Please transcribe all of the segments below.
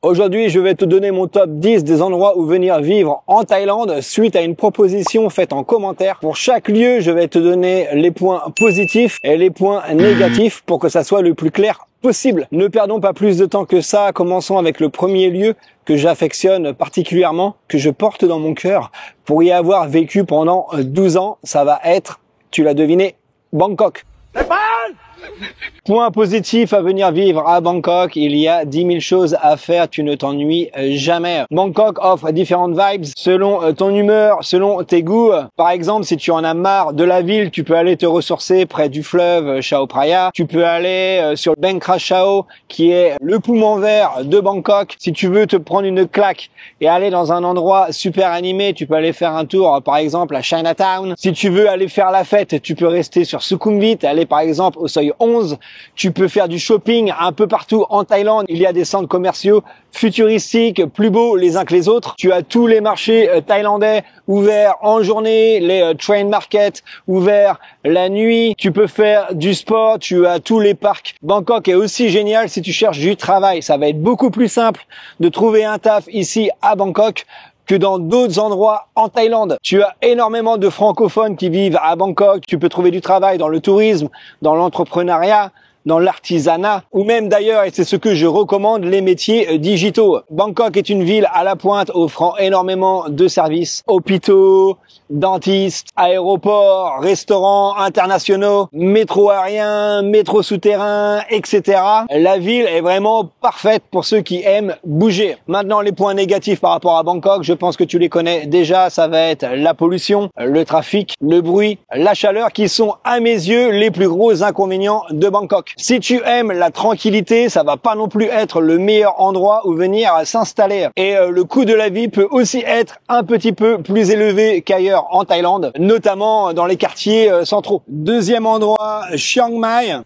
Aujourd'hui, je vais te donner mon top 10 des endroits où venir vivre en Thaïlande suite à une proposition faite en commentaire. Pour chaque lieu, je vais te donner les points positifs et les points négatifs pour que ça soit le plus clair possible. Ne perdons pas plus de temps que ça. Commençons avec le premier lieu que j'affectionne particulièrement, que je porte dans mon cœur pour y avoir vécu pendant 12 ans. Ça va être, tu l'as deviné, Bangkok. Point positif à venir vivre à Bangkok, il y a 10 000 choses à faire, tu ne t'ennuies jamais. Bangkok offre différentes vibes selon ton humeur, selon tes goûts. Par exemple, si tu en as marre de la ville, tu peux aller te ressourcer près du fleuve Chao Phraya. Tu peux aller sur le Bang Krachao, qui est le poumon vert de Bangkok. Si tu veux te prendre une claque et aller dans un endroit super animé, tu peux aller faire un tour, par exemple, à Chinatown. Si tu veux aller faire la fête, tu peux rester sur Sukhumvit, aller par exemple au Soi 11. Tu peux faire du shopping un peu partout en Thaïlande. Il y a des centres commerciaux futuristiques, plus beaux les uns que les autres. Tu as tous les marchés thaïlandais ouverts en journée, les train markets ouverts la nuit. Tu peux faire du sport, tu as tous les parcs. Bangkok est aussi génial si tu cherches du travail. Ça va être beaucoup plus simple de trouver un taf ici à Bangkok que dans d'autres endroits en Thaïlande. Tu as énormément de francophones qui vivent à Bangkok. Tu peux trouver du travail dans le tourisme, dans l'entrepreneuriat, dans l'artisanat, ou même d'ailleurs, et c'est ce que je recommande, les métiers digitaux. Bangkok est une ville à la pointe offrant énormément de services, hôpitaux, dentistes, aéroports, restaurants internationaux, métro aérien, métro souterrain, etc. La ville est vraiment parfaite pour ceux qui aiment bouger. Maintenant, les points négatifs par rapport à Bangkok, je pense que tu les connais déjà, ça va être la pollution, le trafic, le bruit, la chaleur, qui sont à mes yeux les plus gros inconvénients de Bangkok. Si tu aimes la tranquillité, ça va pas non plus être le meilleur endroit où venir s'installer. Et le coût de la vie peut aussi être un petit peu plus élevé qu'ailleurs en Thaïlande, notamment dans les quartiers centraux. Deuxième endroit, Chiang Mai.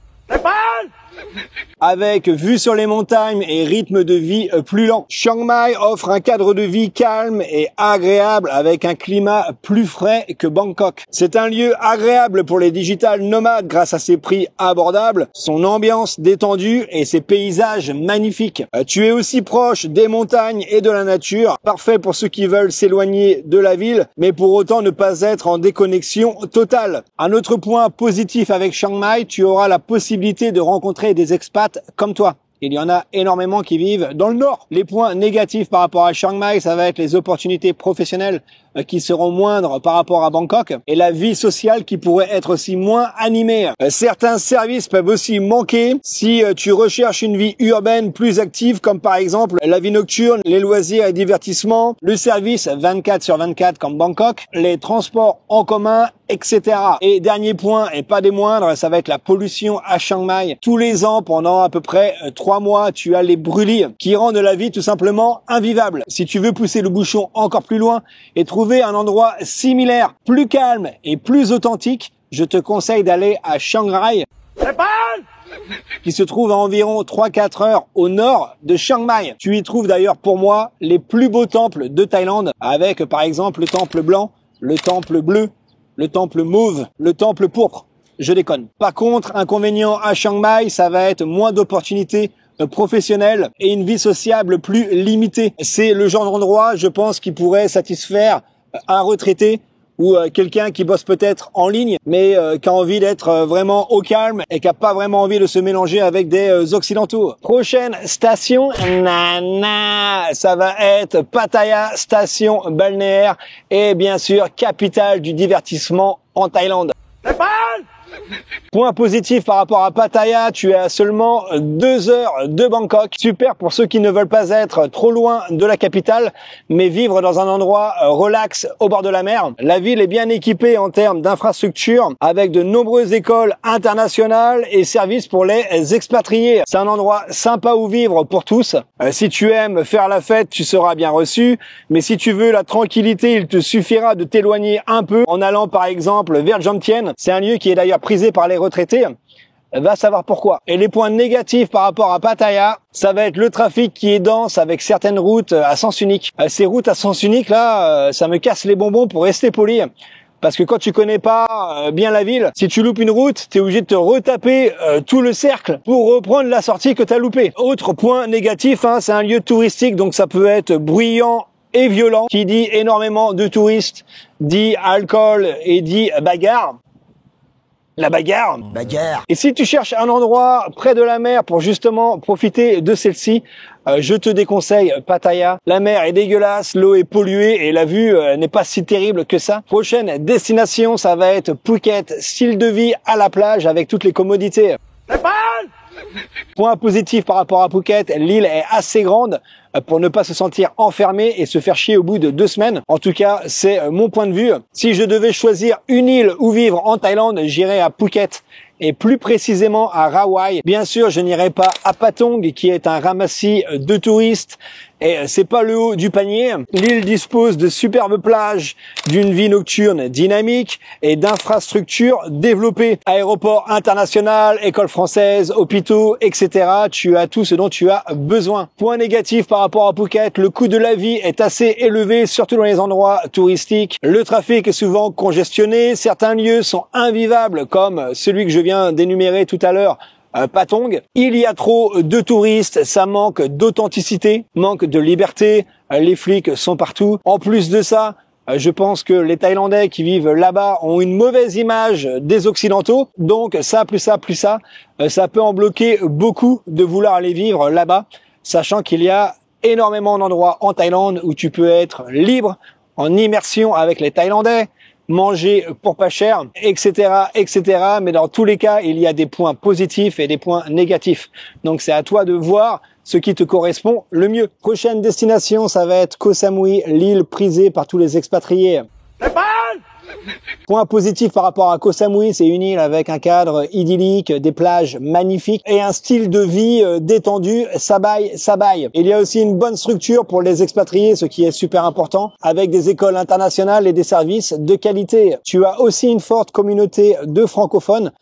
Avec vue sur les montagnes et rythme de vie plus lent. Chiang Mai offre un cadre de vie calme et agréable avec un climat plus frais que Bangkok. C'est un lieu agréable pour les digital nomades grâce à ses prix abordables, son ambiance détendue et ses paysages magnifiques. Tu es aussi proche des montagnes et de la nature, parfait pour ceux qui veulent s'éloigner de la ville, mais pour autant ne pas être en déconnexion totale. Un autre point positif avec Chiang Mai, tu auras la possibilité de rencontrer des expats comme toi. Il y en a énormément qui vivent dans le nord. Les points négatifs par rapport à Chiang Mai, ça va être les opportunités professionnelles qui seront moindres par rapport à Bangkok et la vie sociale qui pourrait être aussi moins animée. Certains services peuvent aussi manquer si tu recherches une vie urbaine plus active, comme par exemple la vie nocturne, les loisirs et divertissements, le service 24/24 comme Bangkok, les transports en commun, etc. Et dernier point, et pas des moindres, ça va être la pollution à Chiang Mai. Tous les ans, pendant à peu près 3 mois, tu as les brûlis qui rendent la vie tout simplement invivable. Si tu veux pousser le bouchon encore plus loin et trouver un endroit similaire, plus calme et plus authentique, je te conseille d'aller à Chiang Rai, qui se trouve à environ 3-4 heures au nord de Chiang Mai. Tu y trouves d'ailleurs pour moi les plus beaux temples de Thaïlande, avec par exemple le temple blanc, le temple bleu, le temple mauve, le temple pourpre. Je déconne. Par contre, inconvénient à Chiang Mai, ça va être moins d'opportunités professionnelles et une vie sociable plus limitée. C'est le genre d'endroit, je pense, qui pourrait satisfaire un retraité ou quelqu'un qui bosse peut-être en ligne, mais qui a envie d'être vraiment au calme et qui a pas vraiment envie de se mélanger avec des occidentaux. Prochaine station, ça va être Pattaya, station balnéaire et bien sûr capitale du divertissement en Thaïlande. Point positif par rapport à Pattaya, tu es à seulement 2 heures de Bangkok. Super pour ceux qui ne veulent pas être trop loin de la capitale, mais vivre dans un endroit relax au bord de la mer. La ville est bien équipée en termes d'infrastructures, avec de nombreuses écoles internationales et services pour les expatriés. C'est un endroit sympa où vivre pour tous. Si tu aimes faire la fête, tu seras bien reçu, mais si tu veux la tranquillité, il te suffira de t'éloigner un peu en allant par exemple vers Jomtien. C'est un lieu qui est d'ailleurs prisé par les retraités. Va savoir pourquoi. Et les points négatifs par rapport à Pattaya, ça va être le trafic qui est dense avec certaines routes à sens unique. Ces routes à sens unique là, ça me casse les bonbons pour rester poli. Parce que quand tu connais pas bien la ville, si tu loupes une route, tu es obligé de te retaper tout le cercle pour reprendre la sortie que tu as loupée. Autre point négatif, hein, c'est un lieu touristique, donc ça peut être bruyant et violent. Qui dit énormément de touristes, dit alcool et dit bagarre. La bagarre. Bagarre. Et si tu cherches un endroit près de la mer pour justement profiter de celle-ci, je te déconseille Pattaya. La mer est dégueulasse, l'eau est polluée et la vue n'est pas si terrible que ça. Prochaine destination, ça va être Phuket, style de vie à la plage avec toutes les commodités. Point positif par rapport à Phuket, l'île est assez grande pour ne pas se sentir enfermé et se faire chier au bout de 2 semaines. En tout cas, c'est mon point de vue. Si je devais choisir une île où vivre en Thaïlande, j'irais à Phuket et plus précisément à Rawai. Bien sûr, je n'irai pas à Patong qui est un ramassis de touristes et c'est pas le haut du panier. L'île dispose de superbes plages, d'une vie nocturne dynamique et d'infrastructures développées. Aéroport international, école française, hôpitaux, etc. Tu as tout ce dont tu as besoin. Point négatif par rapport à Phuket, le coût de la vie est assez élevé, surtout dans les endroits touristiques. Le trafic est souvent congestionné, certains lieux sont invivables comme celui que je viens d'énumérer tout à l'heure, Patong. Il y a trop de touristes, ça manque d'authenticité, manque de liberté, les flics sont partout. En plus de ça, je pense que les Thaïlandais qui vivent là-bas ont une mauvaise image des Occidentaux, donc ça peut en bloquer beaucoup de vouloir aller vivre là-bas, sachant qu'il y a énormément d'endroits en Thaïlande où tu peux être libre, en immersion avec les Thaïlandais, manger pour pas cher, etc., etc. Mais dans tous les cas, il y a des points positifs et des points négatifs. Donc c'est à toi de voir ce qui te correspond le mieux. Prochaine destination, ça va être Koh Samui, l'île prisée par tous les expatriés. Point positif par rapport à Koh Samui, c'est une île avec un cadre idyllique, des plages magnifiques et un style de vie détendu, ça baille. Il y a aussi une bonne structure pour les expatriés, ce qui est super important, avec des écoles internationales et des services de qualité. Tu as aussi une forte communauté de francophones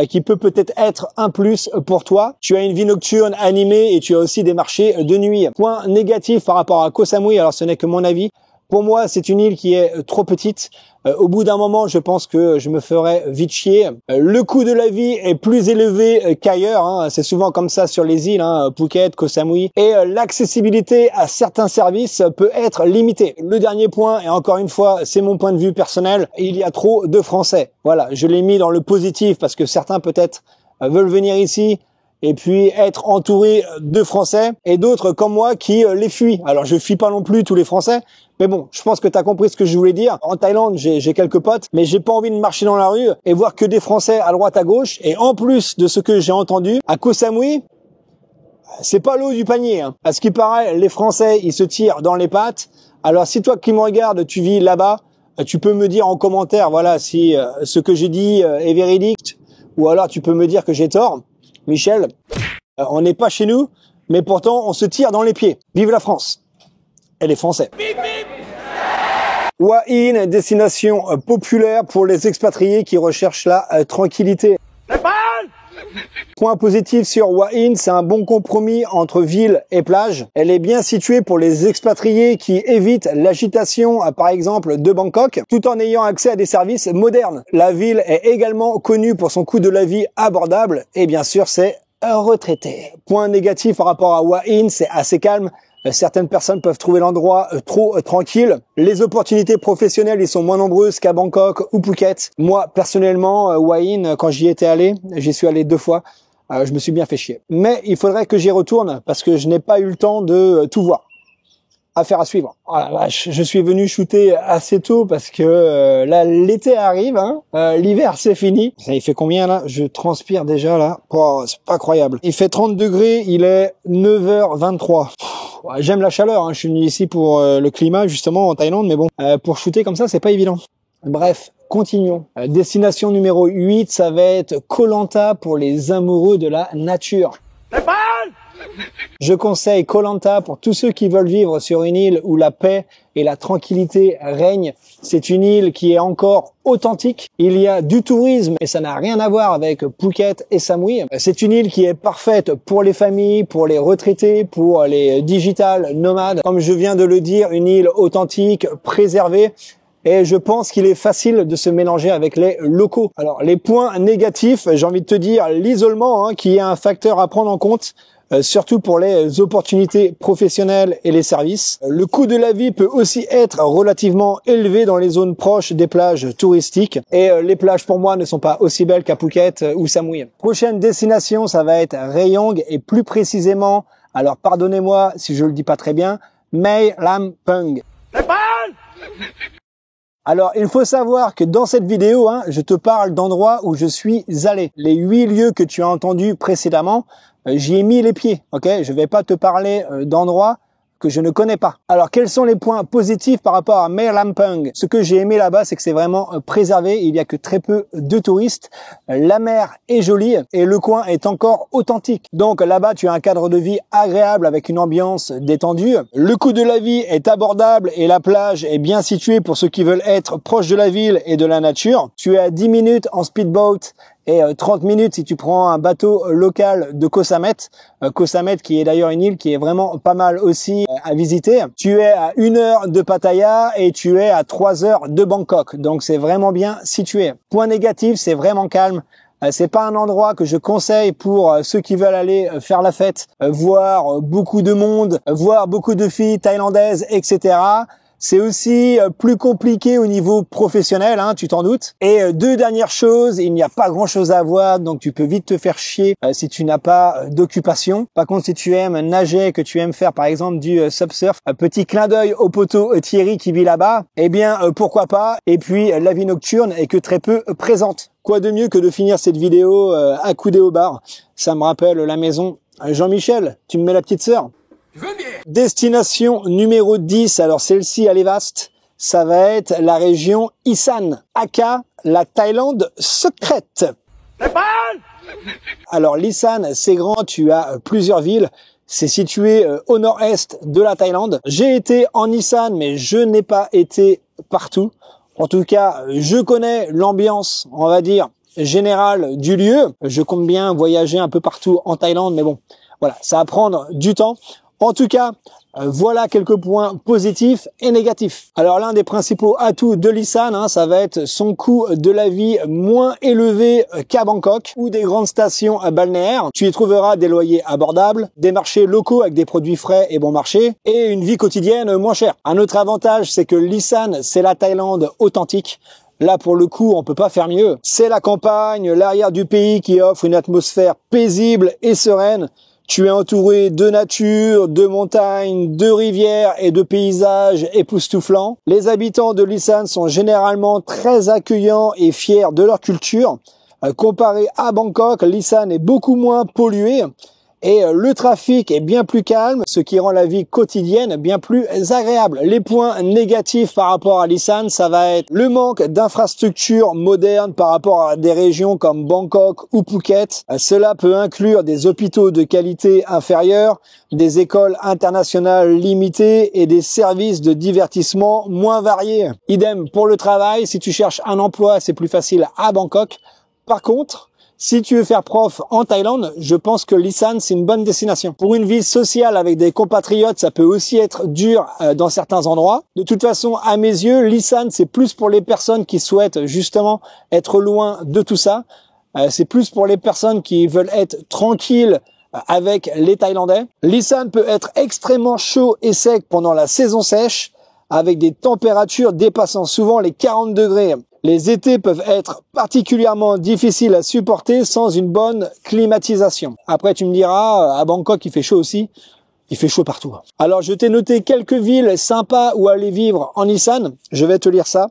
qui peut-être être un plus pour toi. Tu as une vie nocturne animée et tu as aussi des marchés de nuit. Point négatif par rapport à Koh Samui, alors ce n'est que mon avis. Pour moi, c'est une île qui est trop petite. Au bout d'un moment, je pense que je me ferais vite chier. Le coût de la vie est plus élevé qu'ailleurs. Hein. C'est souvent comme ça sur les îles, hein, Phuket, Koh Samui. Et l'accessibilité à certains services peut être limitée. Le dernier point, et encore une fois, c'est mon point de vue personnel, il y a trop de Français. Voilà, je l'ai mis dans le positif parce que certains peut-être veulent venir ici et puis être entouré de Français et d'autres comme moi qui les fuient. Alors je fuis pas non plus tous les Français, mais bon, je pense que tu as compris ce que je voulais dire. En Thaïlande, j'ai quelques potes, mais j'ai pas envie de marcher dans la rue et voir que des Français à droite à gauche. Et en plus de ce que j'ai entendu, à Koh Samui, c'est pas l'eau du panier. Hein. À ce qui paraît, les Français, ils se tirent dans les pattes. Alors si toi qui me regardes, tu vis là-bas, tu peux me dire en commentaire, voilà, si ce que j'ai dit est véridique, ou alors tu peux me dire que j'ai tort. Michel, on n'est pas chez nous, mais pourtant on se tire dans les pieds. Vive la France et les Français. Hua Hin, destination populaire pour les expatriés qui recherchent la tranquillité. Point positif sur Hua Hin, c'est un bon compromis entre ville et plage. Elle est bien située pour les expatriés qui évitent l'agitation, par exemple, de Bangkok, tout en ayant accès à des services modernes. La ville est également connue pour son coût de la vie abordable et bien sûr, c'est retraité. Point négatif par rapport à Hua Hin, c'est assez calme. Certaines personnes peuvent trouver l'endroit trop tranquille. Les opportunités professionnelles, ils sont moins nombreuses qu'à Bangkok ou Phuket. Moi, personnellement, Hua Hin, quand j'y étais allé, j'y suis allé 2 fois, je me suis bien fait chier. Mais il faudrait que j'y retourne parce que je n'ai pas eu le temps de tout voir. Affaire à suivre. Oh la vache, je suis venu shooter assez tôt parce que là, l'été arrive, hein. L'hiver, c'est fini. Ça, il fait combien là? Je transpire déjà là. Oh, c'est pas croyable. Il fait 30 degrés, il est 9h23. J'aime la chaleur, hein. Je suis venu ici pour le climat justement en Thaïlande, mais bon, pour shooter comme ça, c'est pas évident. Bref, continuons. Destination numéro 8, ça va être Koh Lanta pour les amoureux de la nature. Je conseille Koh Lanta pour tous ceux qui veulent vivre sur une île où la paix et la tranquillité règnent. C'est une île qui est encore authentique. Il y a du tourisme et ça n'a rien à voir avec Phuket et Samui. C'est une île qui est parfaite pour les familles, pour les retraités, pour les digital nomades. Comme je viens de le dire, une île authentique, préservée. et je pense qu'il est facile de se mélanger avec les locaux. Alors les points négatifs, j'ai envie de te dire l'isolement, qui est un facteur à prendre en compte. Surtout pour les opportunités professionnelles et les services. Le coût de la vie peut aussi être relativement élevé dans les zones proches des plages touristiques. Et les plages pour moi ne sont pas aussi belles qu'à Phuket ou Samui. Prochaine destination, ça va être Rayong et plus précisément, alors pardonnez-moi si je le dis pas très bien, Mae Lam Pung. Alors, il faut savoir que dans cette vidéo, je te parle d'endroits où je suis allé. Les 8 lieux que tu as entendus précédemment, j'y ai mis les pieds, ok? Je vais pas te parler d'endroits que je ne connais pas. Alors, quels sont les points positifs par rapport à Mae Lam Pung? Ce que j'ai aimé là-bas, c'est que c'est vraiment préservé. Il y a que très peu de touristes. La mer est jolie et le coin est encore authentique. Donc là-bas, tu as un cadre de vie agréable avec une ambiance détendue. Le coût de la vie est abordable et la plage est bien située pour ceux qui veulent être proches de la ville et de la nature. Tu es à 10 minutes en speedboat et 30 minutes si tu prends un bateau local de Koh Samet. Koh Samet qui est d'ailleurs une île qui est vraiment pas mal aussi à visiter. Tu es à 1 heure de Pattaya et tu es à 3 heures de Bangkok. Donc c'est vraiment bien situé. Point négatif, c'est vraiment calme. C'est pas un endroit que je conseille pour ceux qui veulent aller faire la fête, voir beaucoup de monde, voir beaucoup de filles thaïlandaises, etc. C'est aussi plus compliqué au niveau professionnel, tu t'en doutes. Et 2 dernières choses, il n'y a pas grand-chose à voir, donc tu peux vite te faire chier si tu n'as pas d'occupation. Par contre, si tu aimes nager, que tu aimes faire par exemple du subsurf, un petit clin d'œil au poteau Thierry qui vit là-bas, eh bien pourquoi pas. Et puis la vie nocturne est que très peu présente. Quoi de mieux que de finir cette vidéo accoudé au bar? Ça me rappelle la maison. Jean-Michel, tu me mets la petite sœur? Destination numéro 10, alors celle-ci elle est vaste, ça va être la région Isan, aka la Thaïlande secrète. Alors l'Isan c'est grand, tu as plusieurs villes, c'est situé au nord-est de la Thaïlande. J'ai été en Isan mais je n'ai pas été partout. En tout cas, je connais l'ambiance, on va dire, générale du lieu. Je compte bien voyager un peu partout en Thaïlande, mais bon, voilà, ça va prendre du temps. En tout cas, voilà quelques points positifs et négatifs. Alors l'un des principaux atouts de l'Isan, ça va être son coût de la vie moins élevé qu'à Bangkok ou des grandes stations balnéaires. Tu y trouveras des loyers abordables, des marchés locaux avec des produits frais et bon marché et une vie quotidienne moins chère. Un autre avantage, c'est que l'Isan, c'est la Thaïlande authentique. Là, pour le coup, on peut pas faire mieux. C'est la campagne, l'arrière du pays qui offre une atmosphère paisible et sereine. Tu es entouré de nature, de montagnes, de rivières et de paysages époustouflants. Les habitants de l'Isan sont généralement très accueillants et fiers de leur culture. Comparé à Bangkok, l'Isan est beaucoup moins pollué et le trafic est bien plus calme, ce qui rend la vie quotidienne bien plus agréable. Les points négatifs par rapport à l'Isan, ça va être le manque d'infrastructures modernes par rapport à des régions comme Bangkok ou Phuket. Cela peut inclure des hôpitaux de qualité inférieure, des écoles internationales limitées et des services de divertissement moins variés. Idem pour le travail, si tu cherches un emploi, c'est plus facile à Bangkok. Par contre, si tu veux faire prof en Thaïlande, je pense que l'Isan, c'est une bonne destination. Pour une vie sociale avec des compatriotes, ça peut aussi être dur dans certains endroits. De toute façon, à mes yeux, l'Isan, c'est plus pour les personnes qui souhaitent justement être loin de tout ça. C'est plus pour les personnes qui veulent être tranquilles avec les Thaïlandais. L'Isan peut être extrêmement chaud et sec pendant la saison sèche, avec des températures dépassant souvent les 40 degrés. Les étés peuvent être particulièrement difficiles à supporter sans une bonne climatisation. Après, tu me diras, à Bangkok, il fait chaud aussi. Il fait chaud partout. Alors, je t'ai noté quelques villes sympas où aller vivre en Isan. Je vais te lire ça.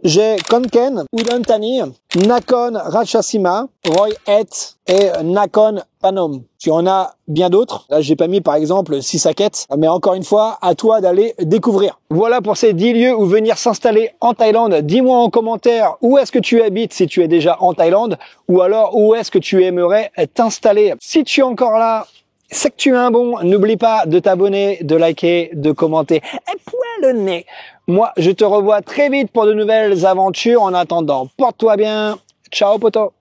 J'ai Khon Kaen, Udon Thani, Nakhon Ratchasima, Roi Et et Nakhon Phanom. Tu en as bien d'autres. Là, j'ai pas mis par exemple Sisaket, mais encore une fois, à toi d'aller découvrir. Voilà pour ces 10 lieux où venir s'installer en Thaïlande. Dis-moi en commentaire où est-ce que tu habites si tu es déjà en Thaïlande ou alors où est-ce que tu aimerais t'installer. Si tu es encore là, c'est que tu es un bon. N'oublie pas de t'abonner, de liker, de commenter. Et point le nez. Moi, je te revois très vite pour de nouvelles aventures. En attendant, porte-toi bien. Ciao, poto.